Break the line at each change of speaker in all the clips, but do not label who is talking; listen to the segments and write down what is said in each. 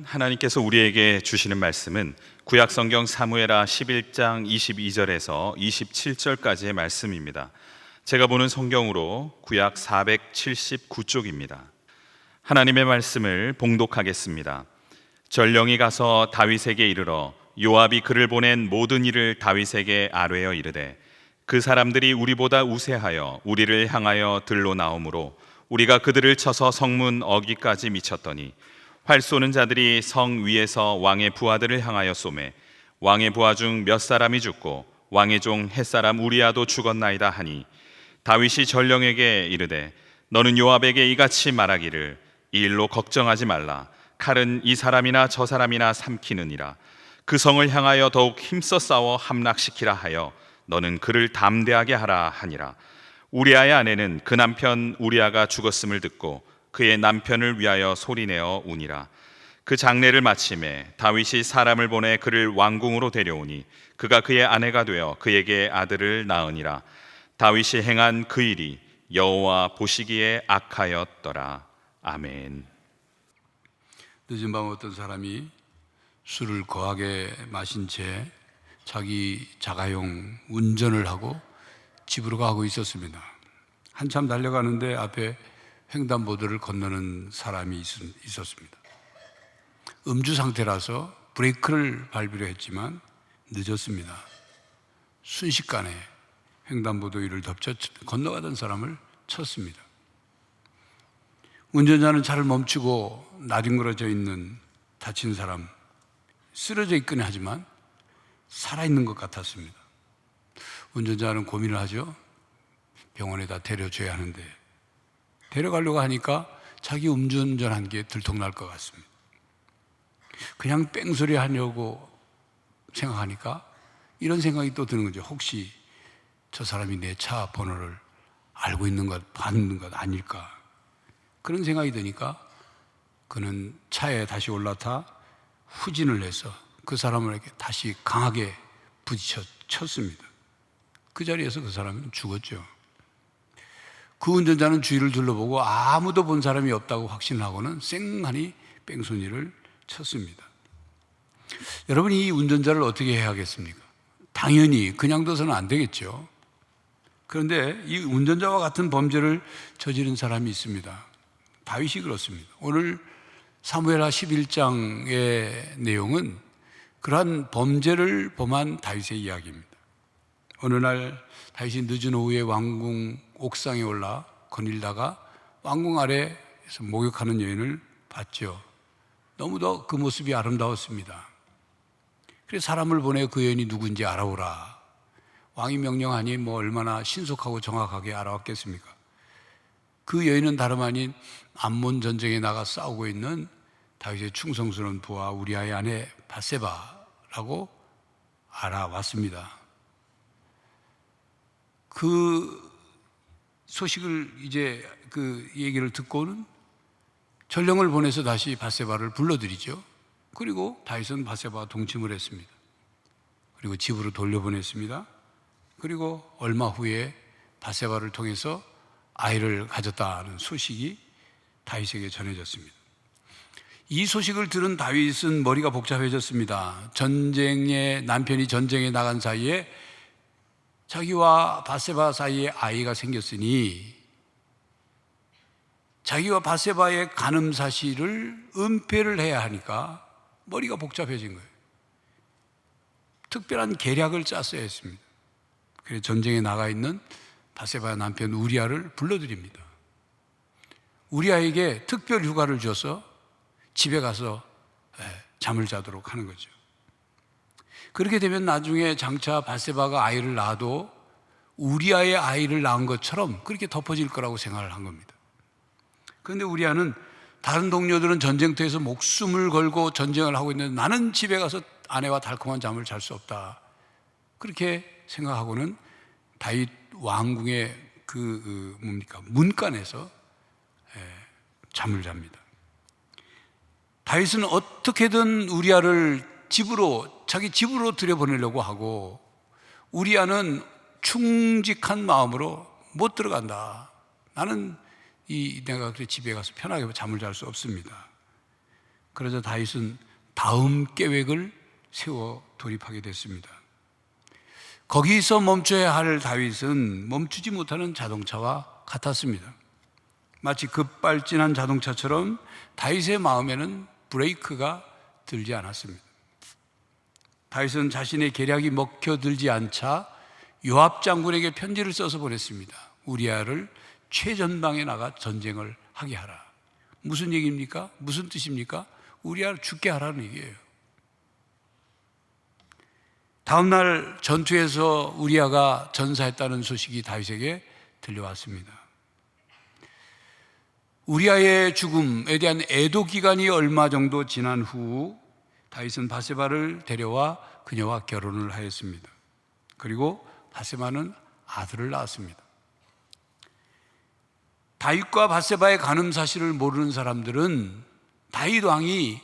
하나님께서 우리에게 주시는 말씀은 구약성경 사무엘하 11장 22절에서 27절까지의 말씀입니다. 제가 보는 성경으로 구약 479쪽입니다. 하나님의 말씀을 봉독하겠습니다. 전령이 가서 다윗에게 이르러 요압이 그를 보낸 모든 일을 다윗에게 아뢰어 이르되 그 사람들이 우리보다 우세하여 우리를 향하여 들로 나오므로 우리가 그들을 쳐서 성문 어귀까지 미쳤더니 활 쏘는 자들이 성 위에서 왕의 부하들을 향하여 쏘매 왕의 부하 중 몇 사람이 죽고 왕의 종 햇사람 우리아도 죽었나이다 하니 다윗이 전령에게 이르되 너는 요압에게 이같이 말하기를 이 일로 걱정하지 말라. 칼은 이 사람이나 저 사람이나 삼키느니라. 그 성을 향하여 더욱 힘써 싸워 함락시키라 하여 너는 그를 담대하게 하라 하니라. 우리아의 아내는 그 남편 우리아가 죽었음을 듣고 그의 남편을 위하여 소리내어 우니라. 그 장례를 마침에 다윗이 사람을 보내 그를 왕궁으로 데려오니 그가 그의 아내가 되어 그에게 아들을 낳으니라. 다윗이 행한 그 일이 여호와 보시기에 악하였더라. 아멘.
늦은 밤 어떤 사람이 술을 거하게 마신 채 자기 자가용 운전을 하고 집으로 가고 있었습니다. 한참 달려가는데 앞에 횡단보도를 건너는 사람이 있었습니다. 음주 상태라서 브레이크를 밟으려 했지만 늦었습니다. 순식간에 횡단보도 위를 덮쳐 건너가던 사람을 쳤습니다. 운전자는 차를 멈추고 나뒹굴어져 있는 다친 사람, 쓰러져 있긴 하지만 살아있는 것 같았습니다. 운전자는 고민을 하죠. 병원에다 데려줘야 하는데 데려가려고 하니까 자기 음주운전한 게 들통날 것 같습니다. 그냥 뺑소리 하려고 생각하니까 이런 생각이 또 드는 거죠. 혹시 저 사람이 내 차 번호를 알고 있는 것, 받는 것 아닐까? 그런 생각이 드니까 그는 차에 다시 올라타 후진을 해서 그 사람을 이렇게 다시 강하게 부딪혀 쳤습니다. 그 자리에서 그 사람은 죽었죠. 그 운전자는 주위를 둘러보고 아무도 본 사람이 없다고 확신을 하고는 쌩하니 뺑소니를 쳤습니다. 여러분, 이 운전자를 어떻게 해야 하겠습니까? 당연히 그냥 둬서는 안 되겠죠. 그런데 이 운전자와 같은 범죄를 저지른 사람이 있습니다. 다윗이 그렇습니다. 오늘 사무엘하 11장의 내용은 그러한 범죄를 범한 다윗의 이야기입니다. 어느 날 다윗이 늦은 오후에 왕궁 옥상에 올라 거닐다가 왕궁 아래에서 목욕하는 여인을 봤죠. 너무도 그 모습이 아름다웠습니다. 그래서 사람을 보내 그 여인이 누군지 알아오라. 왕이 명령하니 뭐 얼마나 신속하고 정확하게 알아왔겠습니까? 그 여인은 다름 아닌 암몬 전쟁에 나가 싸우고 있는 다윗의 충성스러운 부하 우리아의 아내 밧세바라고 알아왔습니다. 그 소식을 이제 그 얘기를 듣고는 전령을 보내서 다시 밧세바를 불러들이죠. 그리고 다윗은 밧세바와 동침을 했습니다. 그리고 집으로 돌려보냈습니다. 그리고 얼마 후에 밧세바를 통해서 아이를 가졌다는 소식이 다윗에게 전해졌습니다. 이 소식을 들은 다윗은 머리가 복잡해졌습니다. 남편이 전쟁에 나간 사이에 자기와 밧세바 사이에 아이가 생겼으니 자기와 밧세바의 간음 사실을 은폐를 해야 하니까 머리가 복잡해진 거예요. 특별한 계략을 짰어야 했습니다. 그래서 전쟁에 나가 있는 밧세바의 남편 우리아를 불러드립니다. 우리아에게 특별 휴가를 줘서 집에 가서 잠을 자도록 하는 거죠. 그렇게 되면 나중에 장차 밧세바가 아이를 낳아도 우리아의 아이를 낳은 것처럼 그렇게 덮어질 거라고 생각을 한 겁니다. 그런데 우리아는 다른 동료들은 전쟁터에서 목숨을 걸고 전쟁을 하고 있는데 나는 집에 가서 아내와 달콤한 잠을 잘 수 없다. 그렇게 생각하고는 다윗 왕궁의 문간에서 잠을 잡니다. 다윗은 어떻게든 우리아를 자기 집으로 들여보내려고 하고 우리아는 충직한 마음으로 못 들어간다. 나는 내가 집에 가서 편하게 잠을 잘 수 없습니다. 그러자 다윗은 다음 계획을 세워 돌입하게 됐습니다. 거기서 멈춰야 할 다윗은 멈추지 못하는 자동차와 같았습니다. 마치 급발진한 자동차처럼 다윗의 마음에는 브레이크가 들지 않았습니다. 다윗은 자신의 계략이 먹혀들지 않자 요압 장군에게 편지를 써서 보냈습니다. 우리아를 최전방에 나가 전쟁을 하게 하라. 무슨 얘기입니까? 무슨 뜻입니까? 우리아를 죽게 하라는 얘기예요. 다음 날 전투에서 우리아가 전사했다는 소식이 다윗에게 들려왔습니다. 우리아의 죽음에 대한 애도 기간이 얼마 정도 지난 후 다윗은 바세바를 데려와 그녀와 결혼을 하였습니다. 그리고 바세바는 아들을 낳았습니다. 다윗과 바세바의 간음 사실을 모르는 사람들은 다윗 왕이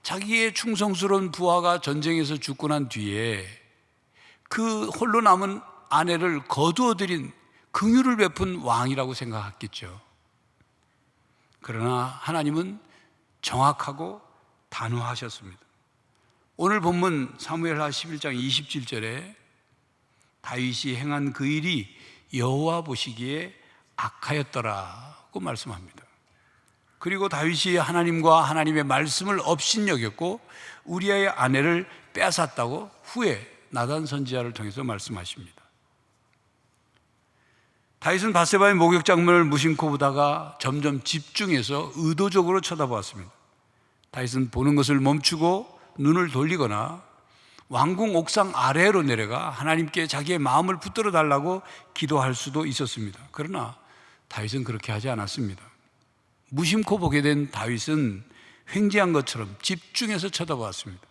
자기의 충성스러운 부하가 전쟁에서 죽고 난 뒤에 그 홀로 남은 아내를 거두어들인 긍휼을 베푼 왕이라고 생각했겠죠. 그러나 하나님은 정확하고 단호하셨습니다. 오늘 본문 사무엘하 11장 27절에 다윗이 행한 그 일이 여호와 보시기에 악하였더라고 말씀합니다. 그리고 다윗이 하나님과 하나님의 말씀을 업신여겼고 우리아의 아내를 빼앗았다고 후에 나단 선지자를 통해서 말씀하십니다. 다윗은 바세바의 목욕 장면을 무심코 보다가 점점 집중해서 의도적으로 쳐다보았습니다. 다윗은 보는 것을 멈추고 눈을 돌리거나 왕궁 옥상 아래로 내려가 하나님께 자기의 마음을 붙들어 달라고 기도할 수도 있었습니다. 그러나 다윗은 그렇게 하지 않았습니다. 무심코 보게 된 다윗은 횡재한 것처럼 집중해서 쳐다보았습니다.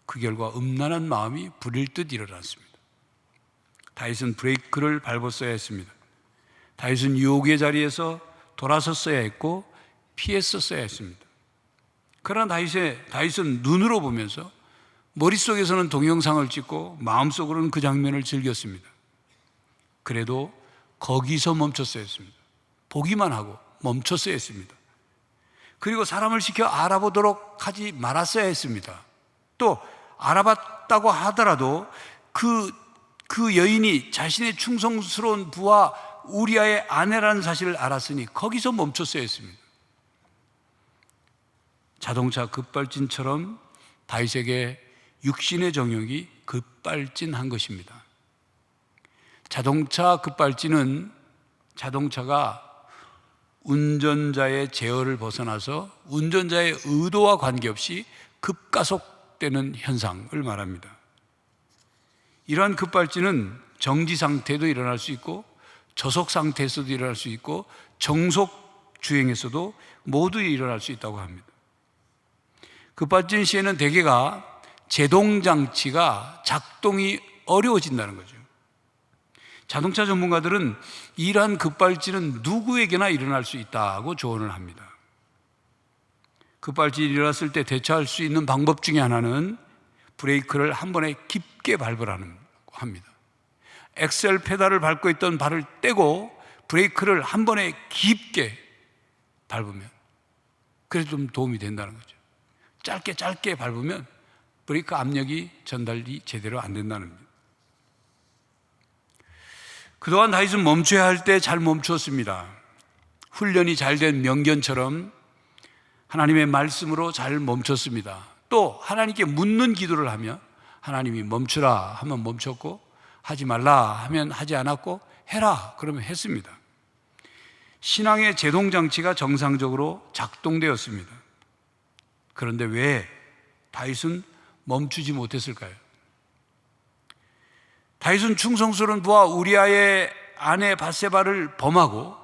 그 결과 음란한 마음이 불일 듯 일어났습니다. 다윗은 브레이크를 밟았어야 했습니다. 다윗은 유혹의 자리에서 돌아섰어야 했고 피했었어야 했습니다. 그러나 다윗은 눈으로 보면서 머릿속에서는 동영상을 찍고 마음속으로는 그 장면을 즐겼습니다. 그래도 거기서 멈췄어야 했습니다. 보기만 하고 멈췄어야 했습니다. 그리고 사람을 시켜 알아보도록 하지 말았어야 했습니다. 또 알아봤다고 하더라도 그 여인이 자신의 충성스러운 부하 우리아의 아내라는 사실을 알았으니 거기서 멈췄어야 했습니다. 자동차 급발진처럼 다윗에게 육신의 정욕이 급발진한 것입니다. 자동차 급발진은 자동차가 운전자의 제어를 벗어나서 운전자의 의도와 관계없이 급가속되는 현상을 말합니다. 이러한 급발진은 정지 상태도 일어날 수 있고 저속 상태에서도 일어날 수 있고 정속 주행에서도 모두 일어날 수 있다고 합니다. 급발진 시에는 대개가 제동장치가 작동이 어려워진다는 거죠. 자동차 전문가들은 이러한 급발진은 누구에게나 일어날 수 있다고 조언을 합니다. 급발진이 일어났을 때 대처할 수 있는 방법 중에 하나는 브레이크를 한 번에 깊게 밟으라는 합니다. 엑셀 페달을 밟고 있던 발을 떼고 브레이크를 한 번에 깊게 밟으면 그래도 좀 도움이 된다는 거죠. 짧게 밟으면 브레이크 압력이 전달이 제대로 안 된다는 겁니다. 그동안 다윗은 멈춰야 할 때 잘 멈추었습니다. 훈련이 잘 된 명견처럼 하나님의 말씀으로 잘 멈췄습니다. 또 하나님께 묻는 기도를 하며 하나님이 멈추라 하면 멈췄고 하지 말라 하면 하지 않았고 해라 그러면 했습니다. 신앙의 제동장치가 정상적으로 작동되었습니다. 그런데 왜 다윗은 멈추지 못했을까요? 다윗은 충성스러운 부하 우리아의 아내 바세바를 범하고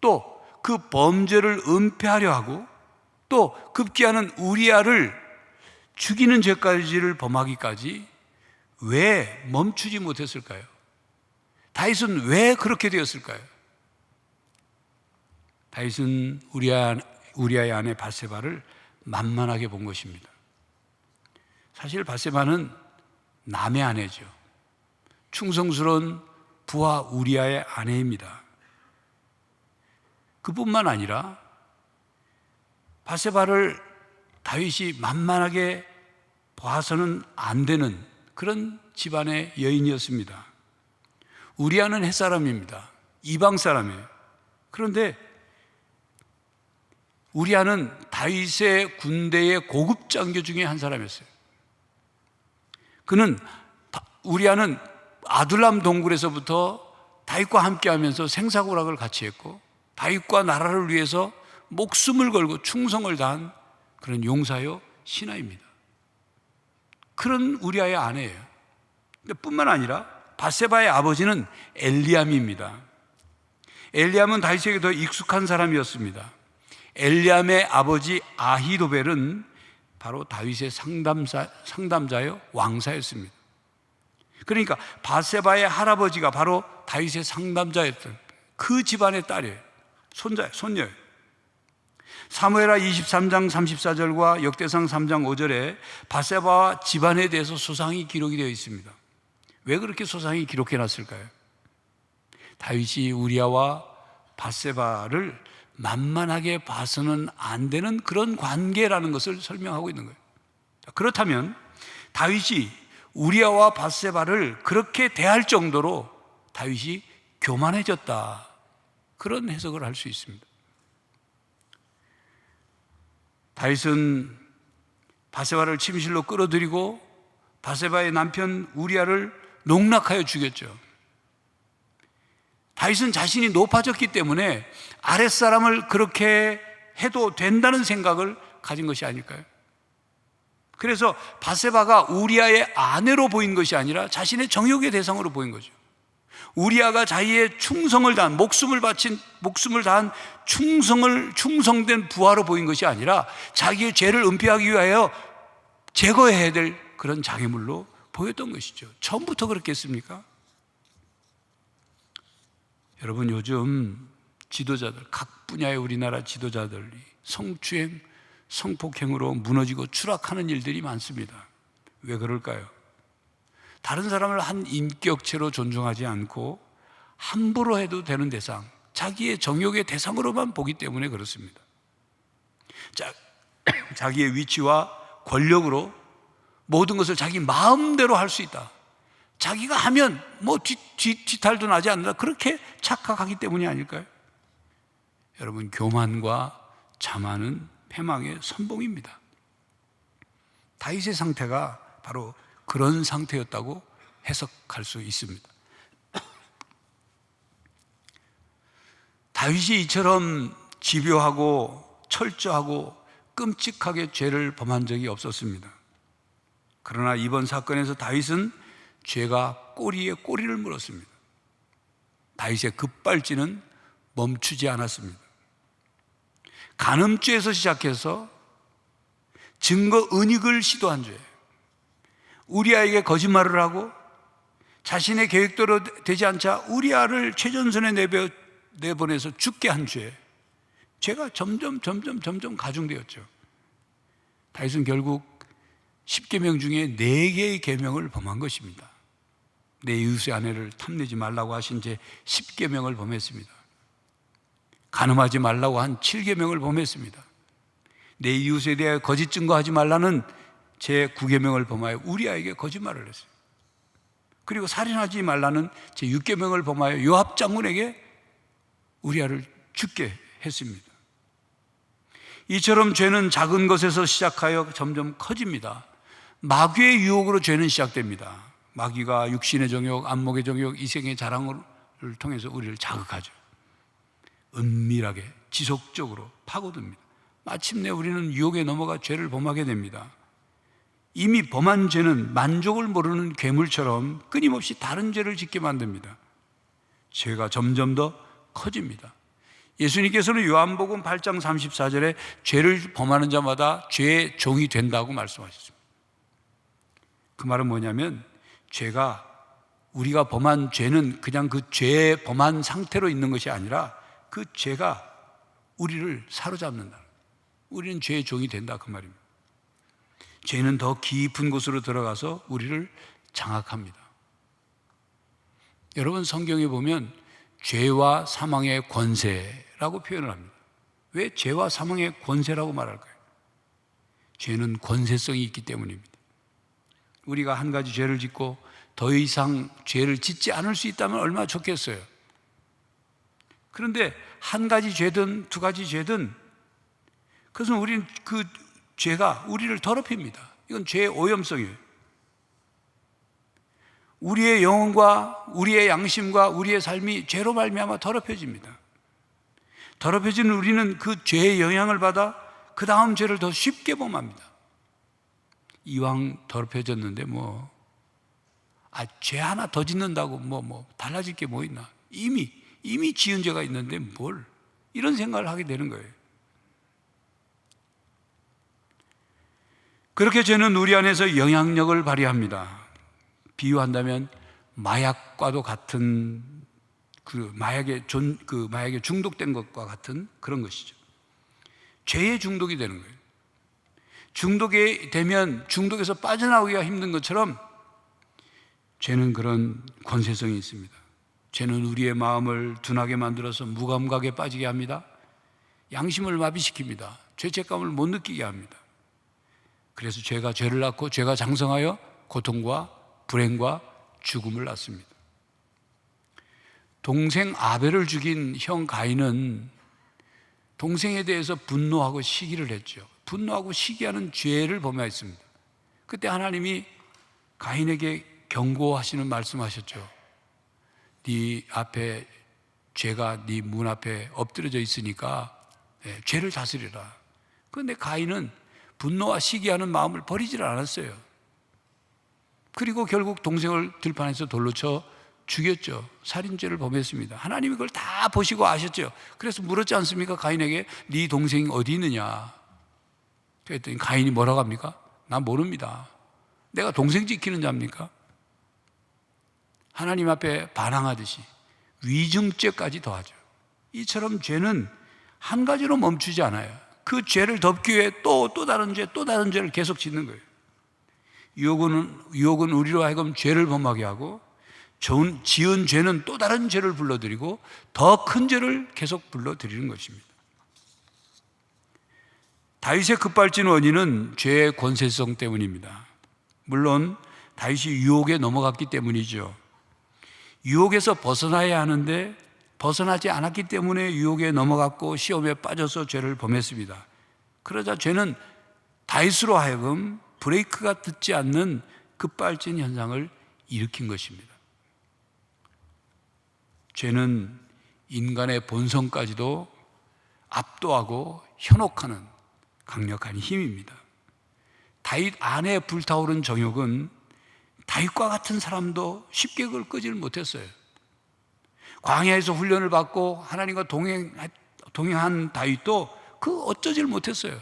또 그 범죄를 은폐하려 하고 또 급기야는 우리아를 죽이는 죄까지를 범하기까지 왜 멈추지 못했을까요? 다윗은 왜 그렇게 되었을까요? 다윗은 우리아의 아내 바세바를 만만하게 본 것입니다. 사실 바세바는 남의 아내죠. 충성스러운 부하 우리아의 아내입니다. 그뿐만 아니라 바세바를 다윗이 만만하게 봐서는 안 되는 그런 집안의 여인이었습니다. 우리아는 햇사람입니다. 이방 사람이에요. 그런데 우리아는 다윗의 군대의 고급 장교 중에 한 사람이었어요. 우리아는 아둘람 동굴에서부터 다윗과 함께하면서 생사고락을 같이 했고, 다윗과 나라를 위해서 목숨을 걸고 충성을 다한 그런 용사요 신하입니다. 그런 우리아의 아내예요. 뿐만 아니라 밧세바의 아버지는 엘리암입니다. 엘리암은 다윗에게 더 익숙한 사람이었습니다. 엘리암의 아버지 아히도벨은 바로 다윗의 상담자요 왕사였습니다. 그러니까 밧세바의 할아버지가 바로 다윗의 상담자였던 그 집안의 딸이에요. 손녀예요. 사무엘하 23장 34절과 역대상 3장 5절에 밧세바와 집안에 대해서 소상히 기록이 되어 있습니다. 왜 그렇게 소상히 기록해 놨을까요? 다윗이 우리아와 밧세바를 만만하게 봐서는 안 되는 그런 관계라는 것을 설명하고 있는 거예요. 그렇다면 다윗이 우리아와 밧세바를 그렇게 대할 정도로 다윗이 교만해졌다, 그런 해석을 할 수 있습니다. 다윗은 밧세바를 침실로 끌어들이고 밧세바의 남편 우리아를 농락하여 죽였죠. 다윗은 자신이 높아졌기 때문에 아랫사람을 그렇게 해도 된다는 생각을 가진 것이 아닐까요? 그래서 밧세바가 우리아의 아내로 보인 것이 아니라 자신의 정욕의 대상으로 보인 거죠. 우리아가 자기의 충성을 다한, 목숨을 다한 충성된 부하로 보인 것이 아니라 자기의 죄를 은폐하기 위하여 제거해야 될 그런 장애물로 보였던 것이죠. 처음부터 그렇겠습니까? 여러분, 요즘 지도자들, 각 분야의 우리나라 지도자들이 성추행, 성폭행으로 무너지고 추락하는 일들이 많습니다. 왜 그럴까요? 다른 사람을 한 인격체로 존중하지 않고 함부로 해도 되는 대상, 자기의 정욕의 대상으로만 보기 때문에 그렇습니다. 자기의 위치와 권력으로 모든 것을 자기 마음대로 할 수 있다, 자기가 하면 뭐 뒤탈도 나지 않는다, 그렇게 착각하기 때문이 아닐까요? 여러분, 교만과 자만은 패망의 선봉입니다. 다윗의 상태가 바로 그런 상태였다고 해석할 수 있습니다. 다윗이 이처럼 집요하고 철저하고 끔찍하게 죄를 범한 적이 없었습니다. 그러나 이번 사건에서 다윗은 죄가 꼬리에 꼬리를 물었습니다. 다윗의 급발진은 멈추지 않았습니다. 간음죄에서 시작해서 증거 은닉을 시도한 죄, 우리아에게 거짓말을 하고 자신의 계획대로 되지 않자 우리아를 최전선에 내보내서 죽게 한 죄가 점점 가중되었죠. 다윗은 결국 10계명 중에 4개의 계명을 범한 것입니다. 내 이웃의 아내를 탐내지 말라고 하신 제 10계명을 범했습니다. 간음하지 말라고 한 7계명을 범했습니다. 내 이웃에 대해 거짓 증거하지 말라는 제 9계명을 범하여 우리아에게 거짓말을 했어요. 그리고 살인하지 말라는 제 6계명을 범하여 요압 장군에게 우리아를 죽게 했습니다. 이처럼 죄는 작은 것에서 시작하여 점점 커집니다. 마귀의 유혹으로 죄는 시작됩니다. 마귀가 육신의 정욕, 안목의 정욕, 이생의 자랑을 통해서 우리를 자극하죠. 은밀하게 지속적으로 파고듭니다. 마침내 우리는 유혹에 넘어가 죄를 범하게 됩니다. 이미 범한 죄는 만족을 모르는 괴물처럼 끊임없이 다른 죄를 짓게 만듭니다. 죄가 점점 더 커집니다. 예수님께서는 요한복음 8장 34절에 죄를 범하는 자마다 죄의 종이 된다고 말씀하셨습니다. 그 말은 뭐냐면, 죄가, 우리가 범한 죄는 그냥 그 죄에 범한 상태로 있는 것이 아니라 그 죄가 우리를 사로잡는다, 우리는 죄의 종이 된다, 그 말입니다. 죄는 더 깊은 곳으로 들어가서 우리를 장악합니다. 여러분, 성경에 보면 죄와 사망의 권세라고 표현을 합니다. 왜 죄와 사망의 권세라고 말할까요? 죄는 권세성이 있기 때문입니다. 우리가 한 가지 죄를 짓고 더 이상 죄를 짓지 않을 수 있다면 얼마나 좋겠어요. 그런데 한 가지 죄든 두 가지 죄든 그것은 우리는 그 죄가 우리를 더럽힙니다. 이건 죄의 오염성이에요. 우리의 영혼과 우리의 양심과 우리의 삶이 죄로 말미암아 더럽혀집니다. 더럽혀지는 우리는 그 죄의 영향을 받아 그 다음 죄를 더 쉽게 범합니다. 이왕 더럽혀졌는데 죄 하나 더 짓는다고 달라질 게 뭐 있나? 이미 지은 죄가 있는데 뭘? 이런 생각을 하게 되는 거예요. 그렇게 죄는 우리 안에서 영향력을 발휘합니다. 비유한다면 마약과도 같은 마약에 중독된 것과 같은 그런 것이죠. 죄에 중독이 되는 거예요. 중독이 되면 중독에서 빠져나오기가 힘든 것처럼 죄는 그런 권세성이 있습니다. 죄는 우리의 마음을 둔하게 만들어서 무감각에 빠지게 합니다. 양심을 마비시킵니다. 죄책감을 못 느끼게 합니다. 그래서 죄가 죄를 낳고 죄가 장성하여 고통과 불행과 죽음을 낳습니다. 동생 아벨을 죽인 형 가인은 동생에 대해서 분노하고 시기를 했죠. 분노하고 시기하는 죄를 범하였습니다. 그때 하나님이 가인에게 경고하시는 말씀하셨죠. 네 앞에 죄가 네 문 앞에 엎드려져 있으니까 죄를 다스리라. 그런데 가인은 분노와 시기하는 마음을 버리질 않았어요. 그리고 결국 동생을 들판에서 돌로 쳐 죽였죠. 살인죄를 범했습니다. 하나님이 그걸 다 보시고 아셨죠. 그래서 물었지 않습니까? 가인에게 네 동생이 어디 있느냐? 그랬더니 가인이 뭐라고 합니까? 난 모릅니다. 내가 동생 지키는 자입니까? 하나님 앞에 반항하듯이 위증죄까지 더하죠. 이처럼 죄는 한 가지로 멈추지 않아요. 그 죄를 덮기 위해 또 다른 죄를 계속 짓는 거예요. 유혹은 우리로 하여금 죄를 범하게 하고 지은 죄는 또 다른 죄를 불러들이고 더 큰 죄를 계속 불러들이는 것입니다. 다윗의 급발진 원인은 죄의 권세성 때문입니다. 물론 다윗이 유혹에 넘어갔기 때문이죠. 유혹에서 벗어나야 하는데 벗어나지 않았기 때문에 유혹에 넘어갔고 시험에 빠져서 죄를 범했습니다. 그러자 죄는 다윗으로 하여금 브레이크가 듣지 않는 급발진 현상을 일으킨 것입니다. 죄는 인간의 본성까지도 압도하고 현혹하는 강력한 힘입니다. 다윗 안에 불타오른 정욕은 다윗과 같은 사람도 쉽게 그걸 끄지를 못했어요. 광야에서 훈련을 받고 하나님과 동행한 다윗도 그 어쩌지를 못했어요.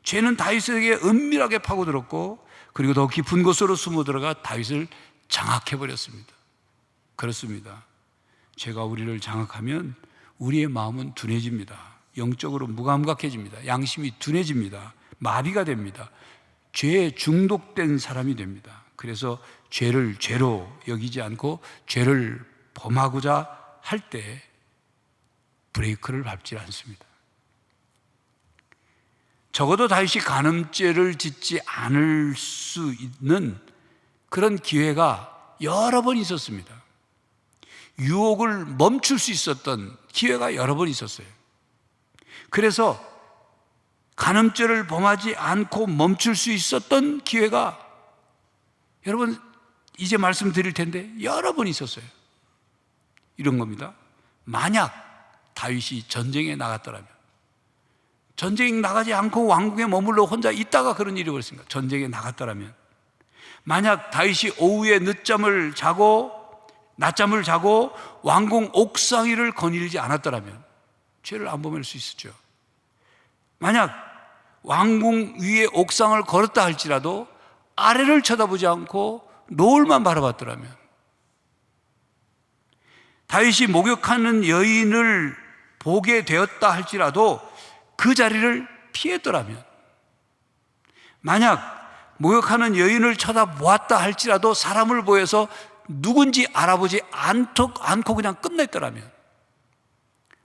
죄는 다윗에게 은밀하게 파고들었고 그리고 더 깊은 곳으로 숨어 들어가 다윗을 장악해버렸습니다. 그렇습니다. 죄가 우리를 장악하면 우리의 마음은 둔해집니다. 영적으로 무감각해집니다. 양심이 둔해집니다. 마비가 됩니다. 죄에 중독된 사람이 됩니다. 그래서 죄를 죄로 여기지 않고 죄를 범하고자 할 때 브레이크를 밟지 않습니다. 적어도 다윗이 간음죄를 짓지 않을 수 있는 그런 기회가 여러 번 있었습니다. 유혹을 멈출 수 있었던 기회가 여러 번 있었어요. 그래서 간음죄를 범하지 않고 멈출 수 있었던 기회가 여러분 이제 말씀드릴 텐데 여러 번 있었어요. 이런 겁니다. 만약 다윗이 전쟁에 나갔더라면, 전쟁에 나가지 않고 왕궁에 머물러 혼자 있다가 그런 일이 벌었습니다. 전쟁에 나갔더라면, 만약 다윗이 오후에 낮잠을 자고 왕궁 옥상 위를 거닐지 않았더라면 죄를 안 범할 수 있었죠. 만약 왕궁 위에 옥상을 걸었다 할지라도 아래를 쳐다보지 않고 노을만 바라봤더라면, 다윗이 목욕하는 여인을 보게 되었다 할지라도 그 자리를 피했더라면, 만약 목욕하는 여인을 쳐다보았다 할지라도 사람을 보여서 누군지 알아보지 않고 그냥 끝냈더라면,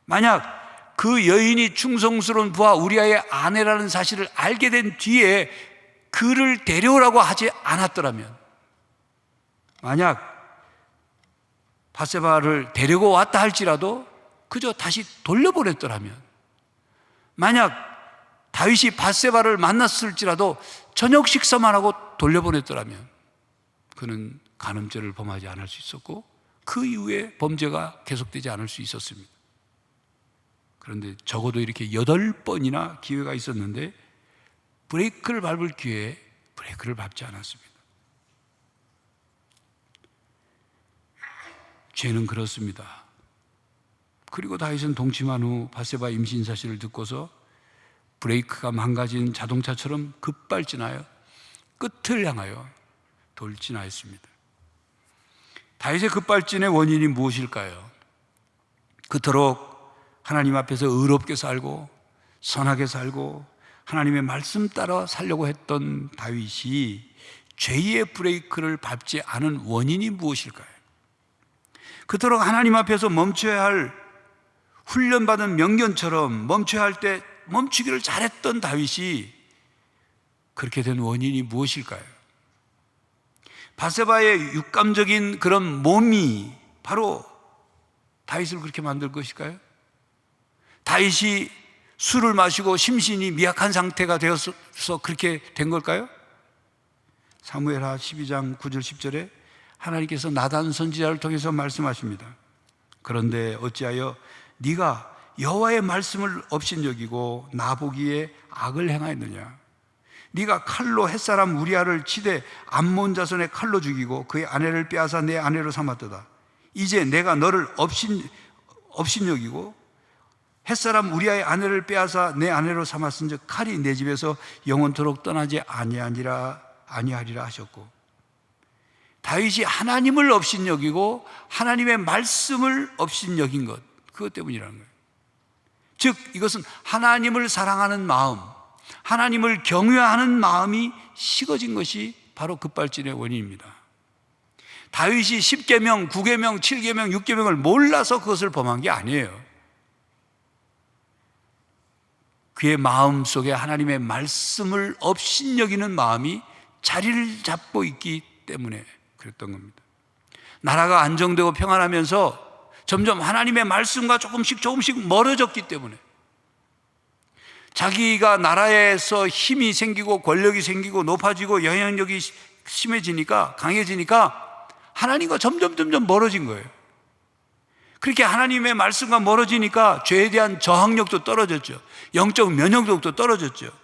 만약 그 여인이 충성스러운 부하 우리아의 아내라는 사실을 알게 된 뒤에 그를 데려오라고 하지 않았더라면, 만약 밧세바를 데리고 왔다 할지라도 그저 다시 돌려보냈더라면, 만약 다윗이 밧세바를 만났을지라도 저녁 식사만 하고 돌려보냈더라면 그는 간음죄를 범하지 않을 수 있었고 그 이후에 범죄가 계속되지 않을 수 있었습니다. 그런데 적어도 이렇게 8번이나 기회가 있었는데 브레이크를 밟을 기회에 브레이크를 밟지 않았습니다. 죄는 그렇습니다. 그리고 다윗은 동침한 후 밧세바 임신 사실을 듣고서 브레이크가 망가진 자동차처럼 급발진하여 끝을 향하여 돌진하였습니다. 다윗의 급발진의 원인이 무엇일까요? 그토록 하나님 앞에서 의롭게 살고 선하게 살고 하나님의 말씀 따라 살려고 했던 다윗이 죄의 브레이크를 밟지 않은 원인이 무엇일까요? 그토록 하나님 앞에서 멈춰야 할 훈련받은 명견처럼 멈춰야 할 때 멈추기를 잘했던 다윗이 그렇게 된 원인이 무엇일까요? 밧세바의 육감적인 그런 몸이 바로 다윗을 그렇게 만들 것일까요? 다윗이 술을 마시고 심신이 미약한 상태가 되어서 그렇게 된 걸까요? 사무엘하 12장 9절 10절에 하나님께서 나단 선지자를 통해서 말씀하십니다. 그런데 어찌하여 네가 여호와의 말씀을 업신여기고 나보기에 악을 행하였느냐? 네가 칼로 햇사람 우리아를 치되 암몬 자손의 칼로 죽이고 그의 아내를 빼앗아 내 아내로 삼았도다. 이제 내가 너를 업신여기고 햇사람 우리아의 아내를 빼앗아 내 아내로 삼았은즉 칼이 내 집에서 영원토록 떠나지 아니하리라 하셨고, 다윗이 하나님을 업신여기고 하나님의 말씀을 업신여긴 것, 그것 때문이라는 거예요. 즉 이것은 하나님을 사랑하는 마음, 하나님을 경외하는 마음이 식어진 것이 바로 급발진의 원인입니다. 다윗이 10계명, 9계명, 7계명, 6계명을 몰라서 그것을 범한 게 아니에요. 그의 마음 속에 하나님의 말씀을 업신여기는 마음이 자리를 잡고 있기 때문에 그랬던 겁니다. 나라가 안정되고 평안하면서 점점 하나님의 말씀과 조금씩 멀어졌기 때문에, 자기가 나라에서 힘이 생기고 권력이 생기고 높아지고 영향력이 심해지니까, 강해지니까 하나님과 점점 멀어진 거예요. 그렇게 하나님의 말씀과 멀어지니까 죄에 대한 저항력도 떨어졌죠. 영적 면역력도 떨어졌죠.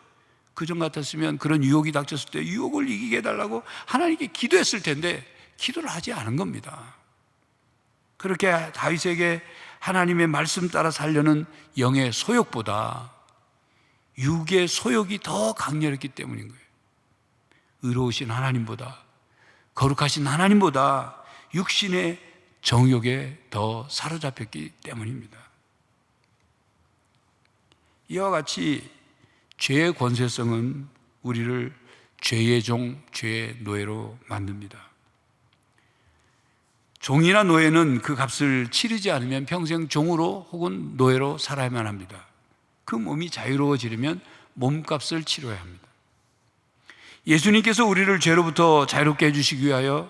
그전 같았으면 그런 유혹이 닥쳤을 때 유혹을 이기게 해달라고 하나님께 기도했을 텐데 기도를 하지 않은 겁니다. 그렇게 다윗에게 하나님의 말씀 따라 살려는 영의 소욕보다 육의 소욕이 더 강렬했기 때문인 거예요. 의로우신 하나님보다, 거룩하신 하나님보다 육신의 정욕에 더 사로잡혔기 때문입니다. 이와 같이 죄의 권세성은 우리를 죄의 종, 죄의 노예로 만듭니다. 종이나 노예는 그 값을 치르지 않으면 평생 종으로 혹은 노예로 살아야만 합니다. 그 몸이 자유로워지려면 몸값을 치러야 합니다. 예수님께서 우리를 죄로부터 자유롭게 해주시기 위하여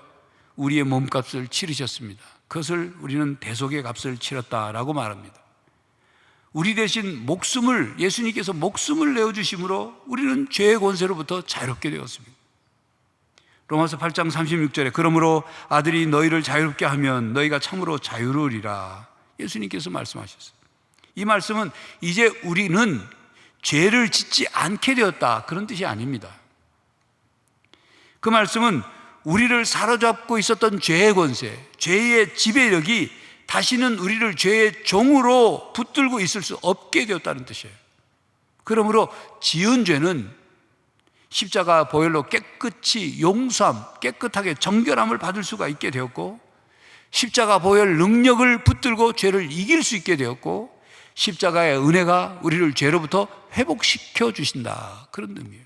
우리의 몸값을 치르셨습니다. 그것을 우리는 대속의 값을 치렀다라고 말합니다. 우리 대신 예수님께서 목숨을 내어주심으로 우리는 죄의 권세로부터 자유롭게 되었습니다. 로마서 8장 36절에 그러므로 아들이 너희를 자유롭게 하면 너희가 참으로 자유로우리라, 예수님께서 말씀하셨어요. 이 말씀은 이제 우리는 죄를 짓지 않게 되었다, 그런 뜻이 아닙니다. 그 말씀은 우리를 사로잡고 있었던 죄의 권세, 죄의 지배력이 다시는 우리를 죄의 종으로 붙들고 있을 수 없게 되었다는 뜻이에요. 그러므로 지은 죄는 십자가 보혈로 깨끗이 용서함, 깨끗하게 정결함을 받을 수가 있게 되었고, 십자가 보혈 능력을 붙들고 죄를 이길 수 있게 되었고, 십자가의 은혜가 우리를 죄로부터 회복시켜 주신다, 그런 의미예요.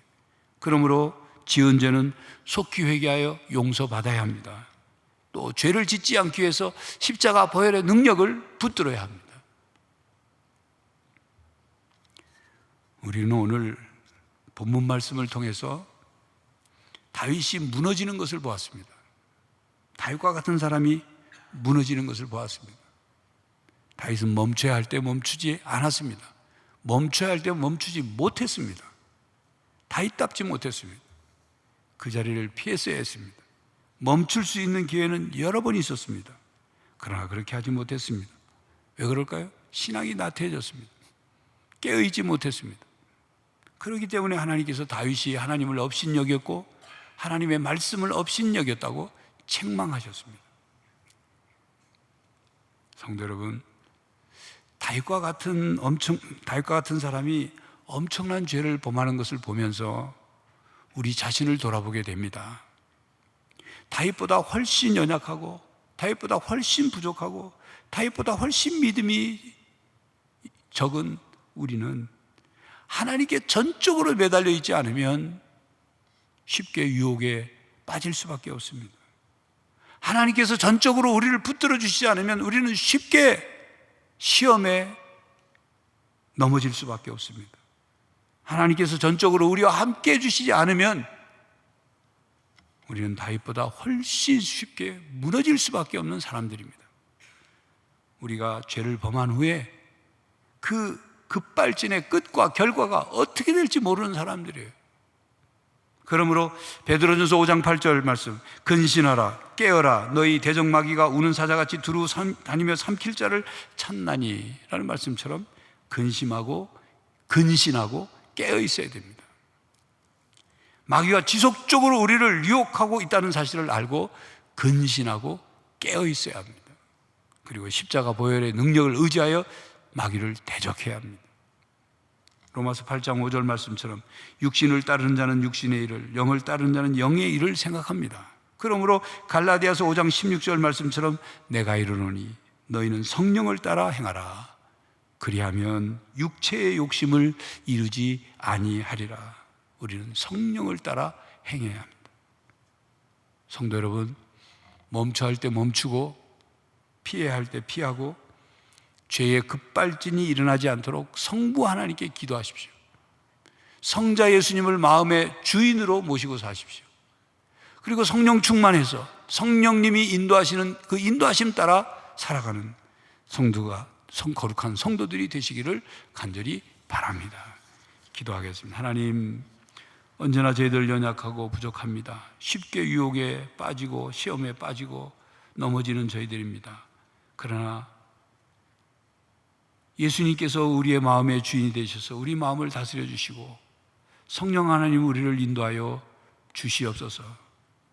그러므로 지은 죄는 속히 회개하여 용서받아야 합니다. 또 죄를 짓지 않기 위해서 십자가 보혈의 능력을 붙들어야 합니다. 우리는 오늘 본문 말씀을 통해서 다윗이 무너지는 것을 보았습니다. 다윗과 같은 사람이 무너지는 것을 보았습니다. 다윗은 멈춰야 할 때 멈추지 않았습니다. 멈춰야 할 때 멈추지 못했습니다. 다윗답지 못했습니다. 그 자리를 피했어야 했습니다. 멈출 수 있는 기회는 여러 번 있었습니다. 그러나 그렇게 하지 못했습니다. 왜 그럴까요? 신앙이 나태해졌습니다. 깨어있지 못했습니다. 그렇기 때문에 하나님께서 다윗이 하나님을 업신여겼고 하나님의 말씀을 업신여겼다고 책망하셨습니다. 성도 여러분, 다윗과 같은 사람이 엄청난 죄를 범하는 것을 보면서 우리 자신을 돌아보게 됩니다. 다윗보다 훨씬 연약하고 다윗보다 훨씬 부족하고 다윗보다 훨씬 믿음이 적은 우리는 하나님께 전적으로 매달려 있지 않으면 쉽게 유혹에 빠질 수밖에 없습니다. 하나님께서 전적으로 우리를 붙들어 주시지 않으면 우리는 쉽게 시험에 넘어질 수밖에 없습니다. 하나님께서 전적으로 우리와 함께 해주시지 않으면 우리는 다윗보다 훨씬 쉽게 무너질 수밖에 없는 사람들입니다. 우리가 죄를 범한 후에 그 급발진의 끝과 결과가 어떻게 될지 모르는 사람들이에요. 그러므로 베드로전서 5장 8절 말씀, 근신하라 깨어라 너희 대적마귀가 우는 사자같이 두루 다니며 삼킬 자를 찾나니 라는 말씀처럼 근신하고 깨어 있어야 됩니다. 마귀가 지속적으로 우리를 유혹하고 있다는 사실을 알고 근신하고 깨어 있어야 합니다. 그리고 십자가 보혈의 능력을 의지하여 마귀를 대적해야 합니다. 로마서 8장 5절 말씀처럼 육신을 따르는 자는 육신의 일을, 영을 따르는 자는 영의 일을 생각합니다. 그러므로 갈라디아서 5장 16절 말씀처럼 내가 이르노니 너희는 성령을 따라 행하라. 그리하면 육체의 욕심을 이루지 아니하리라. 우리는 성령을 따라 행해야 합니다. 성도 여러분, 멈춰야 할 때 멈추고 피해야 할 때 피하고 죄의 급발진이 일어나지 않도록 성부 하나님께 기도하십시오. 성자 예수님을 마음의 주인으로 모시고 사십시오. 그리고 성령 충만해서 성령님이 인도하시는 그 인도하심 따라 살아가는 거룩한 성도들이 되시기를 간절히 바랍니다. 기도하겠습니다. 하나님, 언제나 저희들 연약하고 부족합니다. 쉽게 유혹에 빠지고 시험에 빠지고 넘어지는 저희들입니다. 그러나 예수님께서 우리의 마음의 주인이 되셔서 우리 마음을 다스려 주시고 성령 하나님 우리를 인도하여 주시옵소서.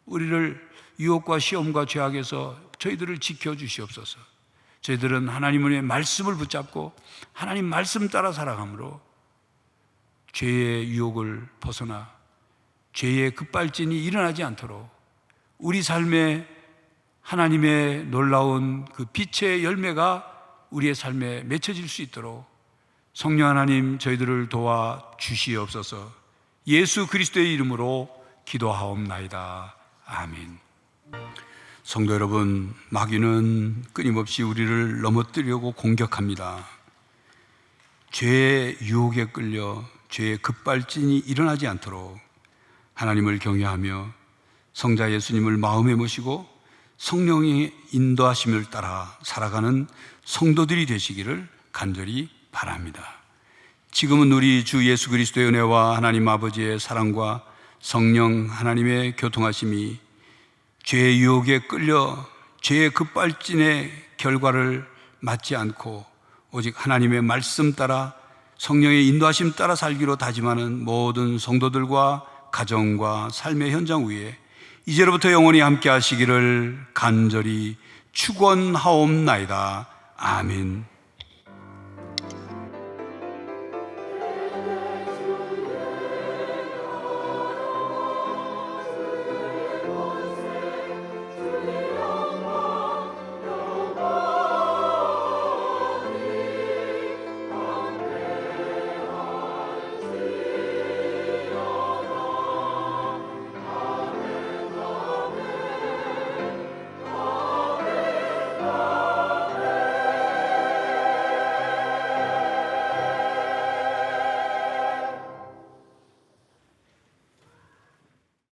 우리를 유혹과 시험과 죄악에서 저희들을 지켜 주시옵소서. 저희들은 하나님의 말씀을 붙잡고 하나님 말씀 따라 살아가므로 죄의 유혹을 벗어나 죄의 급발진이 일어나지 않도록 우리 삶에 하나님의 놀라운 그 빛의 열매가 우리의 삶에 맺혀질 수 있도록 성령 하나님 저희들을 도와 주시옵소서. 예수 그리스도의 이름으로 기도하옵나이다. 아멘. 성도 여러분, 마귀는 끊임없이 우리를 넘어뜨리려고 공격합니다. 죄의 유혹에 끌려 죄의 급발진이 일어나지 않도록 하나님을 경외하며 성자 예수님을 마음에 모시고 성령의 인도하심을 따라 살아가는 성도들이 되시기를 간절히 바랍니다. 지금은 우리 주 예수 그리스도의 은혜와 하나님 아버지의 사랑과 성령 하나님의 교통하심이 죄의 유혹에 끌려 죄의 급발진의 결과를 맞지 않고 오직 하나님의 말씀 따라 성령의 인도하심 따라 살기로 다짐하는 모든 성도들과 가정과 삶의 현장 위에 이제로부터 영원히 함께 하시기를 간절히 축원하옵나이다. 아멘.